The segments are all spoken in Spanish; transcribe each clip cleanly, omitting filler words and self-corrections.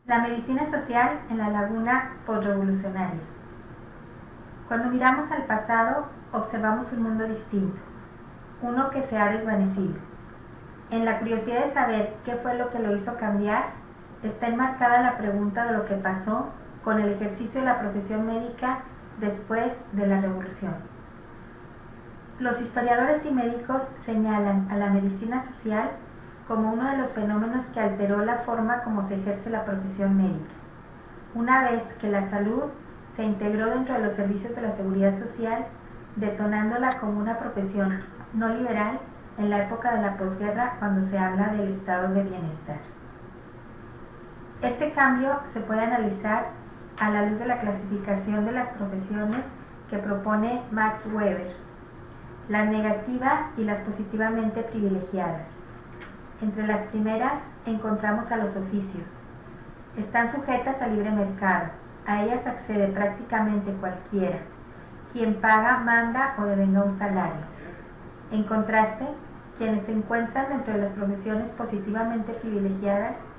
La medicina social en la laguna postrevolucionaria. Cuando miramos al pasado, observamos un mundo distinto, uno que se ha desvanecido. En la curiosidad de saber qué fue lo que lo hizo cambiar, está enmarcada la pregunta de lo que pasó con el ejercicio de la profesión médica después de la revolución. Los historiadores y médicos señalan a la medicina social como uno de los fenómenos que alteró la forma como se ejerce la profesión médica. Una vez que la salud se integró dentro de los servicios de la seguridad social, detonándola como una profesión no liberal en la época de la posguerra, cuando se habla del estado de bienestar. Este cambio se puede analizar a la luz de la clasificación de las profesiones que propone Max Weber, la negativa y las positivamente privilegiadas. Entre las primeras encontramos a los oficios. Están sujetas al libre mercado. A ellas accede prácticamente cualquiera. Quien paga, manda o devenga un salario. En contraste, quienes se encuentran dentro de las profesiones positivamente privilegiadas,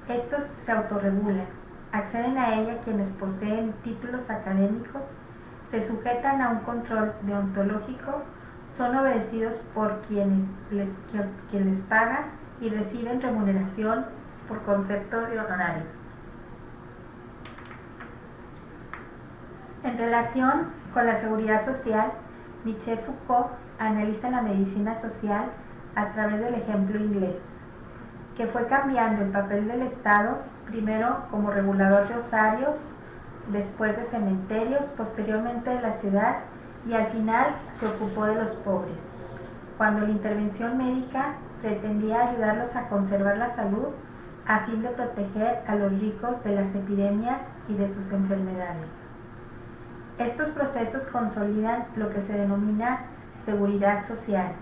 estos se autorregulan. Acceden a ella quienes poseen títulos académicos, se sujetan a un control deontológico, son obedecidos por quienes les pagan y reciben remuneración por concepto de honorarios. En relación con la seguridad social, Michel Foucault analiza la medicina social a través del ejemplo inglés, que fue cambiando el papel del Estado, primero como regulador de osarios, después de cementerios, posteriormente de la ciudad, y al final se ocupó de los pobres, cuando la intervención médica pretendía ayudarlos a conservar la salud a fin de proteger a los ricos de las epidemias y de sus enfermedades. Estos procesos consolidan lo que se denomina seguridad social,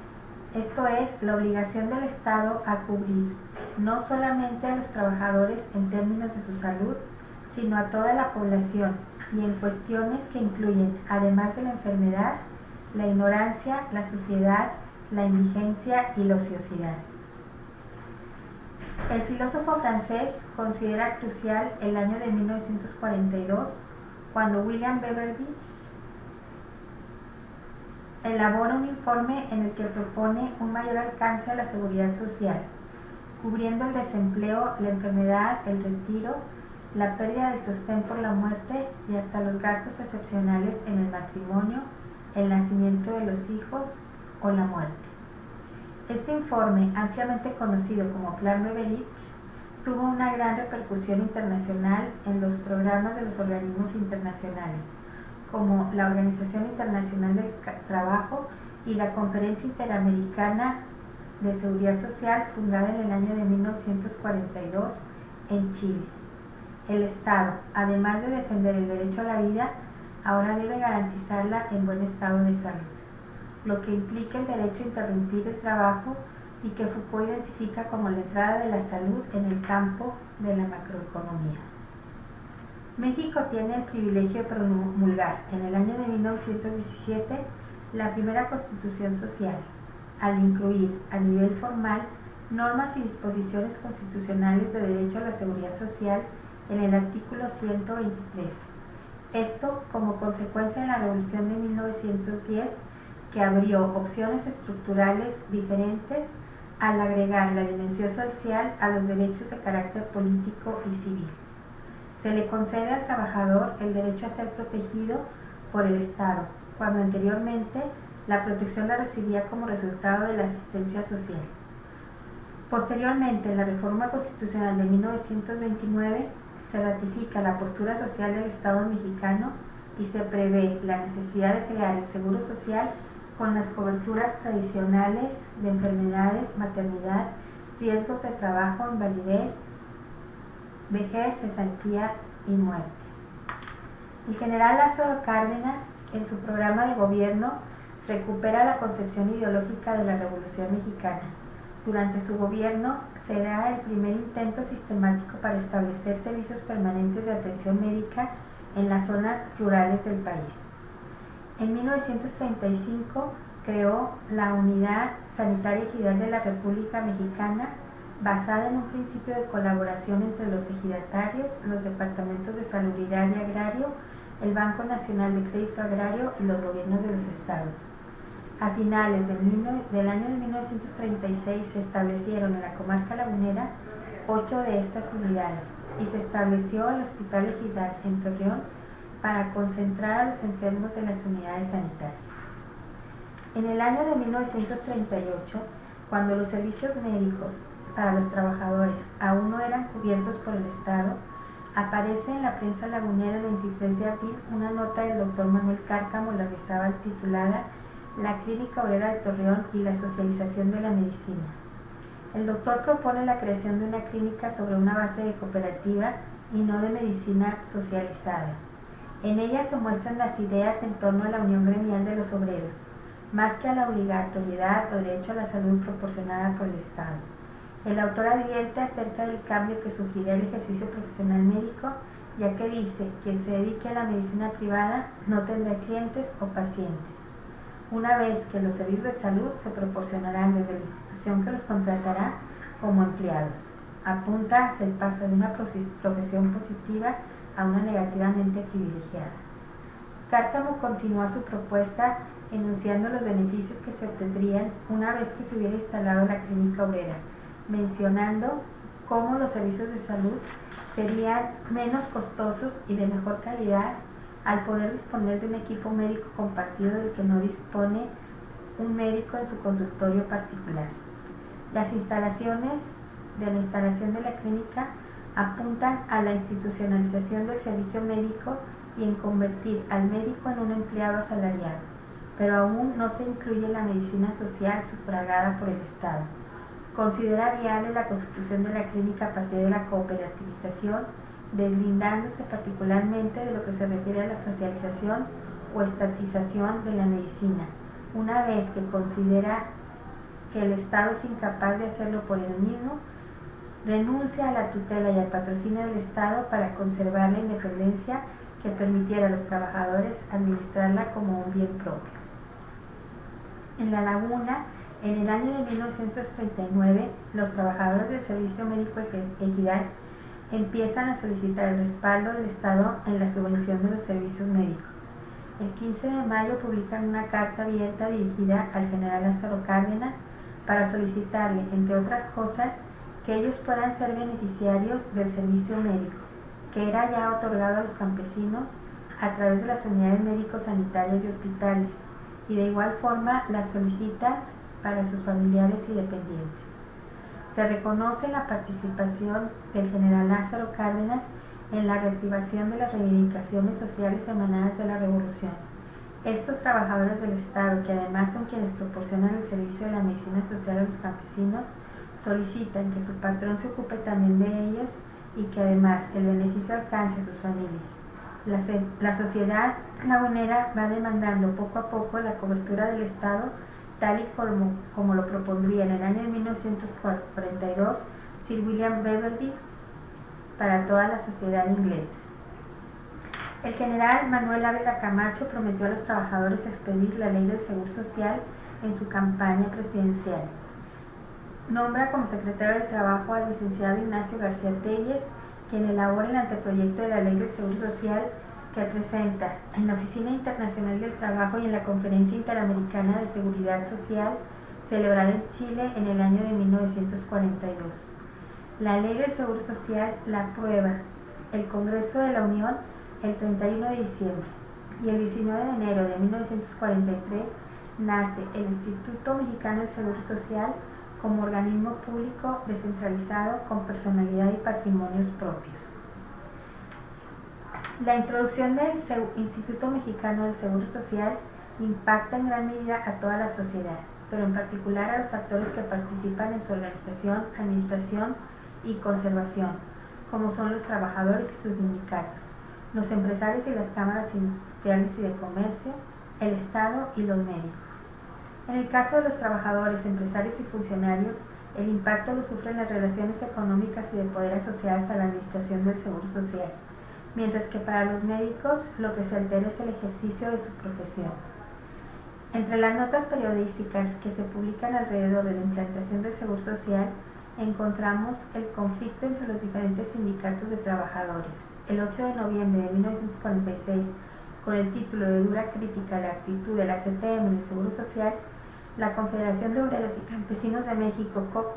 esto es, la obligación del Estado a cubrir no solamente a los trabajadores en términos de su salud, sino a toda la población y en cuestiones que incluyen, además de la enfermedad, la ignorancia, la suciedad, la indigencia y la ociosidad. El filósofo francés considera crucial el año de 1942, cuando William Beveridge elabora un informe en el que propone un mayor alcance a la seguridad social, cubriendo el desempleo, la enfermedad, el retiro, la pérdida del sostén por la muerte y hasta los gastos excepcionales en el matrimonio, el nacimiento de los hijos o la muerte. Este informe, ampliamente conocido como Plan Beveridge, tuvo una gran repercusión internacional en los programas de los organismos internacionales, como la Organización Internacional del Trabajo y la Conferencia Interamericana de Seguridad Social, fundada en el año de 1942 en Chile. El Estado, además de defender el derecho a la vida, ahora debe garantizarla en buen estado de salud, lo que implica el derecho a interrumpir el trabajo y que Foucault identifica como la entrada de la salud en el campo de la macroeconomía. México tiene el privilegio de promulgar en el año de 1917 la primera Constitución Social, al incluir a nivel formal normas y disposiciones constitucionales de derecho a la seguridad social en el artículo 123. Esto como consecuencia de la Revolución de 1910, que abrió opciones estructurales diferentes al agregar la dimensión social a los derechos de carácter político y civil. Se le concede al trabajador el derecho a ser protegido por el Estado, cuando anteriormente la protección la recibía como resultado de la asistencia social. Posteriormente, en la Reforma Constitucional de 1929, se ratifica la postura social del Estado mexicano y se prevé la necesidad de crear el Seguro Social con las coberturas tradicionales de enfermedades, maternidad, riesgos de trabajo, invalidez, vejez, cesantía y muerte. El general Lázaro Cárdenas, en su programa de gobierno, recupera la concepción ideológica de la Revolución Mexicana. Durante su gobierno se da el primer intento sistemático para establecer servicios permanentes de atención médica en las zonas rurales del país. En 1935 creó la Unidad Sanitaria Ejidal de la República Mexicana, basada en un principio de colaboración entre los ejidatarios, los departamentos de salubridad y agrario, el Banco Nacional de Crédito Agrario y los gobiernos de los estados. A finales del año de 1936 se establecieron en la comarca lagunera 8 de estas unidades y se estableció el Hospital Ejidal en Torreón para concentrar a los enfermos de las unidades sanitarias. En el año de 1938, cuando los servicios médicos para los trabajadores aún no eran cubiertos por el Estado, aparece en la prensa lagunera el 23 de abril una nota del doctor Manuel Cárcamo Lardizábal titulada La Clínica Obrera de Torreón y la socialización de la medicina. El doctor propone la creación de una clínica sobre una base de cooperativa y no de medicina socializada. En ella se muestran las ideas en torno a la unión gremial de los obreros, más que a la obligatoriedad o derecho a la salud proporcionada por el Estado. El autor advierte acerca del cambio que sufrirá el ejercicio profesional médico, ya que dice que quien se dedique a la medicina privada no tendrá clientes o pacientes, una vez que los servicios de salud se proporcionarán desde la institución que los contratará como empleados. Apunta hacia el paso de una profesión positiva a una negativamente privilegiada. Cárcamo continúa su propuesta enunciando los beneficios que se obtendrían una vez que se hubiera instalado la clínica obrera, mencionando cómo los servicios de salud serían menos costosos y de mejor calidad al poder disponer de un equipo médico compartido del que no dispone un médico en su consultorio particular. Las instalaciones de la instalación de la clínica apuntan a la institucionalización del servicio médico y en convertir al médico en un empleado asalariado, pero aún no se incluye la medicina social sufragada por el Estado. Considera viable la constitución de la clínica a partir de la cooperativización, deslindándose particularmente de lo que se refiere a la socialización o estatización de la medicina, una vez que considera que el Estado es incapaz de hacerlo por él mismo, renuncia a la tutela y al patrocinio del Estado para conservar la independencia que permitiera a los trabajadores administrarla como un bien propio. En La Laguna, en el año de 1939, los trabajadores del Servicio Médico Ejidal empiezan a solicitar el respaldo del Estado en la subvención de los servicios médicos. El 15 de mayo publican una carta abierta dirigida al general Lázaro Cárdenas para solicitarle, entre otras cosas, que ellos puedan ser beneficiarios del servicio médico, que era ya otorgado a los campesinos a través de las unidades médicos sanitarias y hospitales, y de igual forma la solicita para sus familiares y dependientes. Se reconoce la participación del general Lázaro Cárdenas en la reactivación de las reivindicaciones sociales emanadas de la Revolución. Estos trabajadores del Estado, que además son quienes proporcionan el servicio de la medicina social a los campesinos, solicitan que su patrón se ocupe también de ellos y que además el beneficio alcance a sus familias. La sociedad lagunera va demandando poco a poco la cobertura del Estado tal y como lo propondría en el año de 1942 Sir William Beveridge para toda la sociedad inglesa. El general Manuel Ávila Camacho prometió a los trabajadores expedir la ley del Seguro Social en su campaña presidencial. Nombra como secretario del Trabajo al licenciado Ignacio García Telles, quien elabora el anteproyecto de la ley del Seguro Social que presenta en la Oficina Internacional del Trabajo y en la Conferencia Interamericana de Seguridad Social celebrada en Chile en el año de 1942. La ley del Seguro Social la aprueba el Congreso de la Unión el 31 de diciembre y el 19 de enero de 1943 nace el Instituto Mexicano del Seguro Social como organismo público descentralizado con personalidad y patrimonios propios. La introducción del Instituto Mexicano del Seguro Social impacta en gran medida a toda la sociedad, pero en particular a los actores que participan en su organización, administración y conservación, como son los trabajadores y sus sindicatos, los empresarios y las cámaras industriales y de comercio, el Estado y los médicos. En el caso de los trabajadores, empresarios y funcionarios, el impacto lo sufren las relaciones económicas y de poder asociadas a la administración del Seguro Social, mientras que para los médicos lo que se altera es el ejercicio de su profesión. Entre las notas periodísticas que se publican alrededor de la implantación del Seguro Social, encontramos el conflicto entre los diferentes sindicatos de trabajadores. El 8 de noviembre de 1946, con el título de Dura crítica a la actitud de la CTM en el Seguro Social, la Confederación de Obreros y Campesinos de México, COP,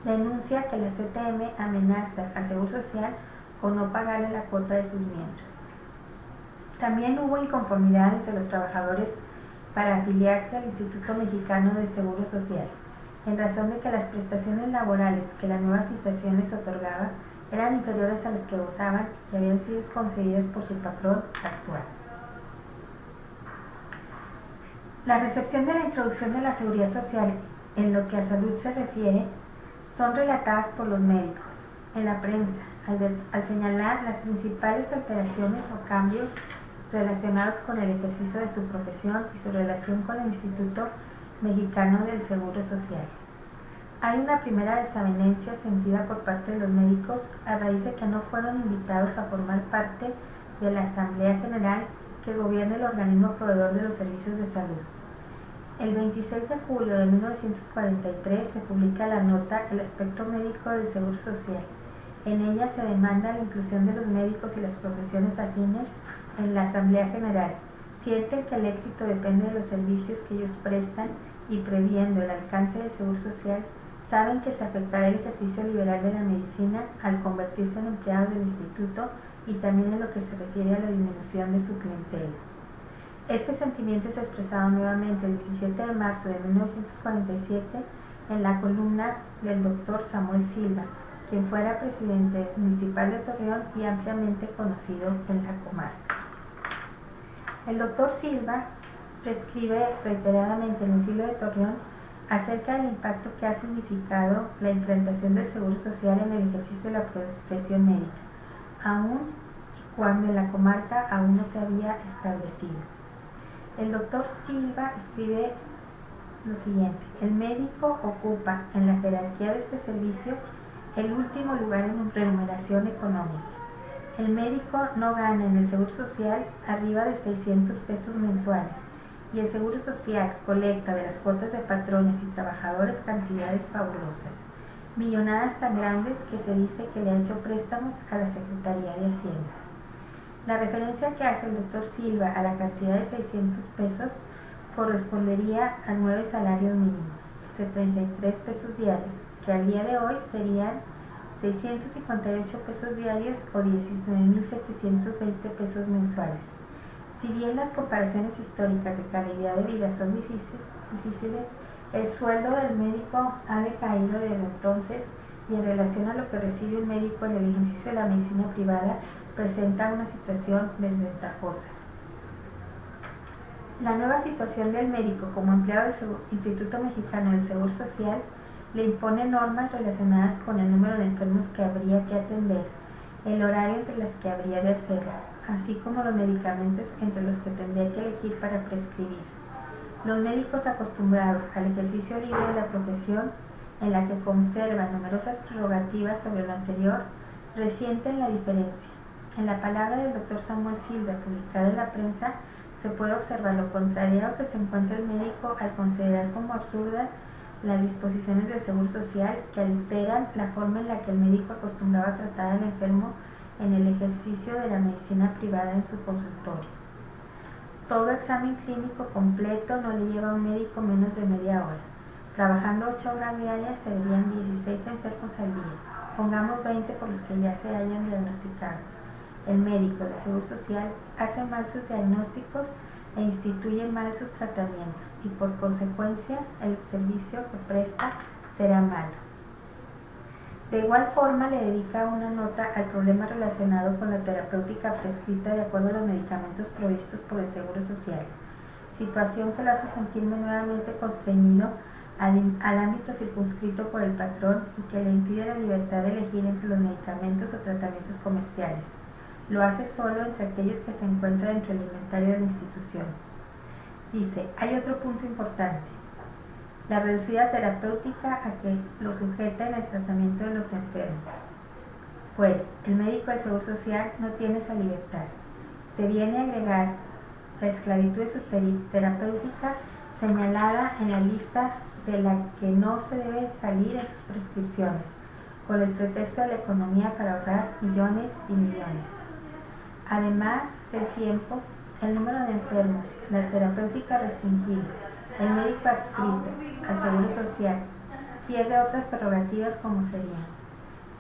denuncia que la CTM amenaza al Seguro Social con no pagarle la cuota de sus miembros. También hubo inconformidad entre los trabajadores para afiliarse al Instituto Mexicano del Seguro Social, en razón de que las prestaciones laborales que la nueva situación les otorgaba eran inferiores a las que gozaban y que habían sido concedidas por su patrón actual. La recepción de la introducción de la seguridad social en lo que a salud se refiere son relatadas por los médicos en la prensa al señalar las principales alteraciones o cambios relacionados con el ejercicio de su profesión y su relación con el Instituto Mexicano del Seguro Social. Hay una primera desavenencia sentida por parte de los médicos a raíz de que no fueron invitados a formar parte de la Asamblea General que gobierna el organismo proveedor de los servicios de salud. El 26 de julio de 1943 se publica la nota El aspecto médico del Seguro Social. En ella se demanda la inclusión de los médicos y las profesiones afines en la Asamblea General. Sienten que el éxito depende de los servicios que ellos prestan y, previendo el alcance del Seguro Social, saben que se afectará el ejercicio liberal de la medicina al convertirse en empleados del instituto y también en lo que se refiere a la disminución de su clientela. Este sentimiento es expresado nuevamente el 17 de marzo de 1947 en la columna del doctor Samuel Silva, quien fuera presidente municipal de Torreón y ampliamente conocido en la comarca. El doctor Silva prescribe reiteradamente en el Siglo de Torreón acerca del impacto que ha significado la implantación del Seguro Social en el ejercicio de la profesión médica, aun cuando en la comarca aún no se había establecido. El doctor Silva escribe lo siguiente: el médico ocupa en la jerarquía de este servicio el último lugar en remuneración económica. El médico no gana en el Seguro Social arriba de 600 pesos mensuales y el Seguro Social colecta de las cuotas de patrones y trabajadores cantidades fabulosas, millonadas tan grandes que se dice que le ha hecho préstamos a la Secretaría de Hacienda. La referencia que hace el doctor Silva a la cantidad de 600 pesos correspondería a 9 salarios mínimos, 73 pesos diarios, que al día de hoy serían 658 pesos diarios o 19.720 pesos mensuales. Si bien las comparaciones históricas de calidad de vida son difíciles, el sueldo del médico ha decaído desde entonces y en relación a lo que recibe un médico en el ejercicio de la medicina privada presenta una situación desventajosa. La nueva situación del médico como empleado del Instituto Mexicano del Seguro Social le impone normas relacionadas con el número de enfermos que habría que atender, el horario entre las que habría de hacerlo, así como los medicamentos entre los que tendría que elegir para prescribir. Los médicos acostumbrados al ejercicio libre de la profesión, en la que conservan numerosas prerrogativas sobre lo anterior, resienten la diferencia. En la palabra del doctor Samuel Silva, publicada en la prensa, se puede observar lo contrario que se encuentra el médico al considerar como absurdas las disposiciones del Seguro Social que alteran la forma en la que el médico acostumbraba a tratar al enfermo en el ejercicio de la medicina privada en su consultorio. Todo examen clínico completo no le lleva a un médico menos de media hora. Trabajando 8 horas diarias se verían 16 enfermos al día, pongamos 20 por los que ya se hayan diagnosticado. El médico del Seguro Social hace mal sus diagnósticos e instituye mal sus tratamientos y por consecuencia el servicio que presta será malo. De igual forma le dedica una nota al problema relacionado con la terapéutica prescrita de acuerdo a los medicamentos provistos por el Seguro Social, situación que lo hace sentirme nuevamente constreñido al ámbito circunscrito por el patrón y que le impide la libertad de elegir entre los medicamentos o tratamientos comerciales. Lo hace solo entre aquellos que se encuentran dentro del inventario de la institución. Dice, hay otro punto importante, la reducida terapéutica a que lo sujeta en el tratamiento de los enfermos. Pues el médico del Seguro Social no tiene esa libertad. Se viene a agregar la esclavitud terapéutica señalada en la lista de la que no se debe salir en sus prescripciones, con el pretexto de la economía para ahorrar millones y millones. Además del tiempo, el número de enfermos, la terapéutica restringida, el médico adscrito al Seguro Social pierde otras prerrogativas como serían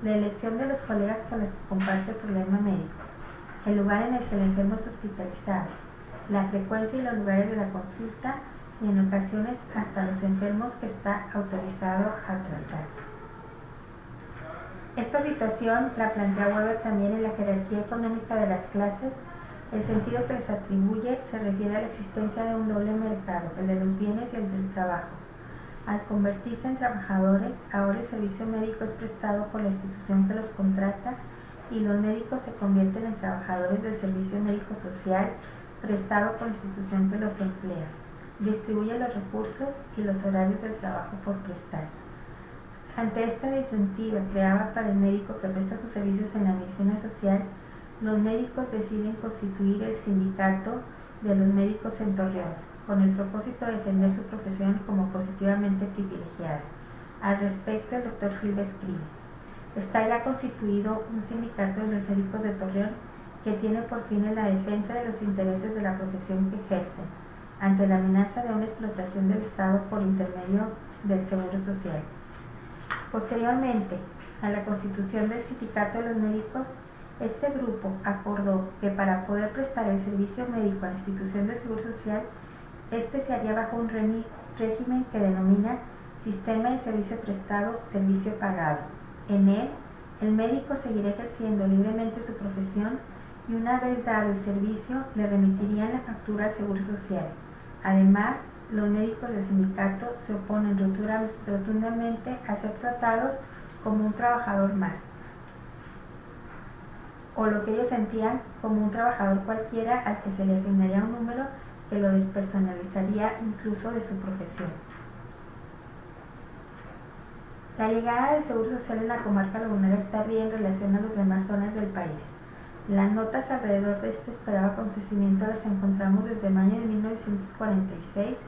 la elección de los colegas con los que comparte el problema médico, el lugar en el que el enfermo es hospitalizado, la frecuencia y los lugares de la consulta y en ocasiones hasta los enfermos que está autorizado a tratar. Esta situación la plantea Weber también en la jerarquía económica de las clases. El sentido que les atribuye se refiere a la existencia de un doble mercado, el de los bienes y el del trabajo. Al convertirse en trabajadores, ahora el servicio médico es prestado por la institución que los contrata y los médicos se convierten en trabajadores del servicio médico social prestado por la institución que los emplea. Distribuye los recursos y los horarios del trabajo por prestar. Ante esta disyuntiva creada para el médico que presta sus servicios en la medicina social, los médicos deciden constituir el sindicato de los médicos en Torreón, con el propósito de defender su profesión como positivamente privilegiada. Al respecto, el doctor Silva escribe: está ya constituido un sindicato de los médicos de Torreón que tiene por fin la defensa de los intereses de la profesión que ejercen, ante la amenaza de una explotación del Estado por intermedio del Seguro Social. Posteriormente a la constitución del sindicato de los médicos, este grupo acordó que para poder prestar el servicio médico a la institución del Seguro Social, este se haría bajo un régimen que denomina Sistema de Servicio Prestado, Servicio Pagado. En él, el médico seguirá ejerciendo libremente su profesión y una vez dado el servicio, le remitirían la factura al Seguro Social. Además, los médicos del sindicato se oponen rotundamente a ser tratados como un trabajador más, o lo que ellos sentían como un trabajador cualquiera al que se le asignaría un número que lo despersonalizaría incluso de su profesión. La llegada del Seguro Social en la comarca lagunera está bien en relación a las demás zonas del país. Las notas alrededor de este esperado acontecimiento las encontramos desde mayo de 1946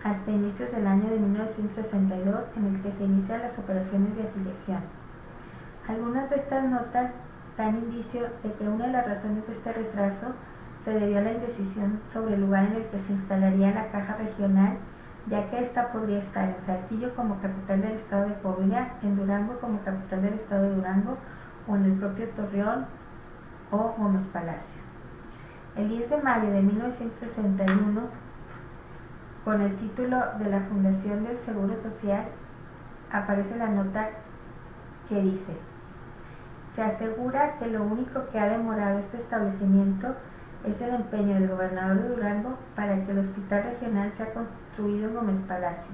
hasta inicios del año de 1962, en el que se inician las operaciones de afiliación. Algunas de estas notas dan indicio de que una de las razones de este retraso se debió a la indecisión sobre el lugar en el que se instalaría la caja regional, ya que ésta podría estar en Saltillo como capital del estado de Coahuila, en Durango como capital del estado de Durango, o en el propio Torreón o Gómez Palacio. El 10 de mayo de 1961, con el título de la Fundación del Seguro Social, aparece la nota que dice: se asegura que lo único que ha demorado este establecimiento es el empeño del gobernador de Durango para que el hospital regional sea construido en Gómez Palacio,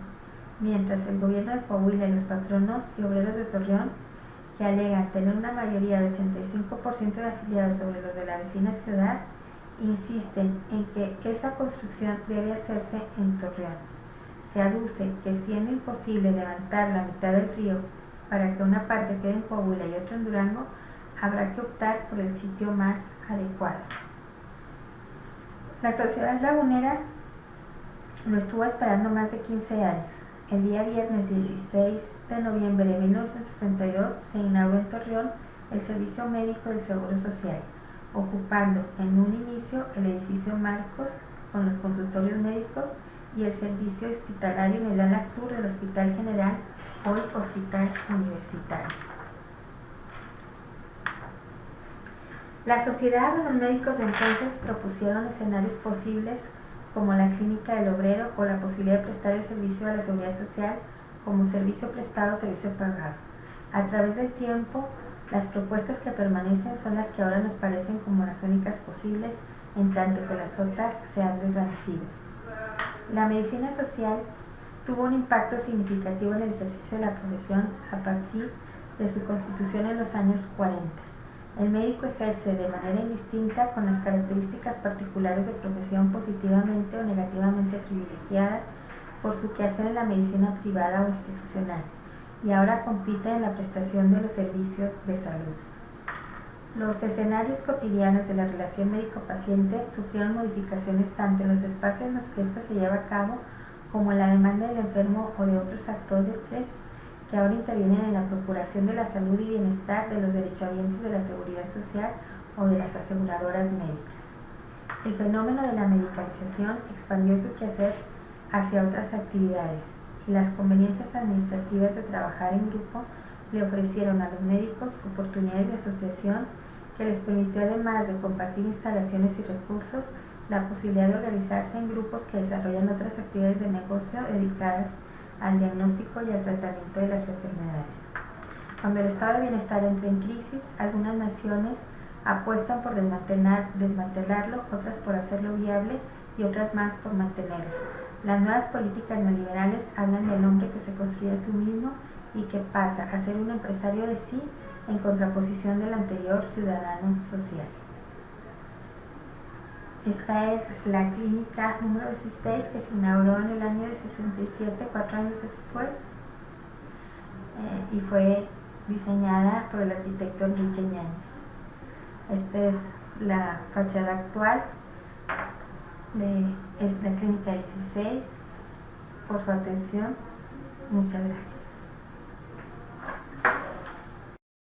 mientras el gobierno de Coahuila y los patronos y obreros de Torreón, que alegan tener una mayoría de 85% de afiliados sobre los de la vecina ciudad, insisten en que esa construcción debe hacerse en Torreón. Se aduce que siendo imposible levantar la mitad del río para que una parte quede en Coahuila y otra en Durango, habrá que optar por el sitio más adecuado. La sociedad lagunera lo estuvo esperando más de 15 años. El día viernes 16 de noviembre de 1962 se inauguró en Torreón el servicio médico del Seguro Social, ocupando en un inicio el edificio Marcos con los consultorios médicos y el servicio hospitalario en el ala sur del Hospital General, hoy Hospital Universitario. La sociedad de los médicos de entonces propusieron escenarios posibles como la clínica del obrero o la posibilidad de prestar el servicio a la seguridad social como servicio prestado o servicio pagado. A través del tiempo, las propuestas que permanecen son las que ahora nos parecen como las únicas posibles, en tanto que las otras se han desvanecido. La medicina social tuvo un impacto significativo en el ejercicio de la profesión a partir de su constitución en los años 40. El médico ejerce de manera indistinta con las características particulares de profesión positivamente o negativamente privilegiada por su quehacer en la medicina privada o institucional, y ahora compite en la prestación de los servicios de salud. Los escenarios cotidianos de la relación médico-paciente sufrieron modificaciones tanto en los espacios en los que ésta se lleva a cabo como en la demanda del enfermo o de otros actores que ahora intervienen en la procuración de la salud y bienestar de los derechohabientes de la seguridad social o de las aseguradoras médicas. El fenómeno de la medicalización expandió su quehacer hacia otras actividades y las conveniencias administrativas de trabajar en grupo le ofrecieron a los médicos oportunidades de asociación que les permitió, además de compartir instalaciones y recursos, la posibilidad de organizarse en grupos que desarrollan otras actividades de negocio dedicadas al diagnóstico y al tratamiento de las enfermedades. Cuando el estado de bienestar entra en crisis, algunas naciones apuestan por desmantelarlo, otras por hacerlo viable y otras más por mantenerlo. Las nuevas políticas neoliberales hablan del hombre que se construye a sí mismo y que pasa a ser un empresario de sí en contraposición del anterior ciudadano social. Esta es la clínica número 16 que se inauguró en el año de 67, 4 años después, y fue diseñada por el arquitecto Enrique Yáñez. Esta es la fachada actual de esta clínica 16. Por su atención, muchas gracias.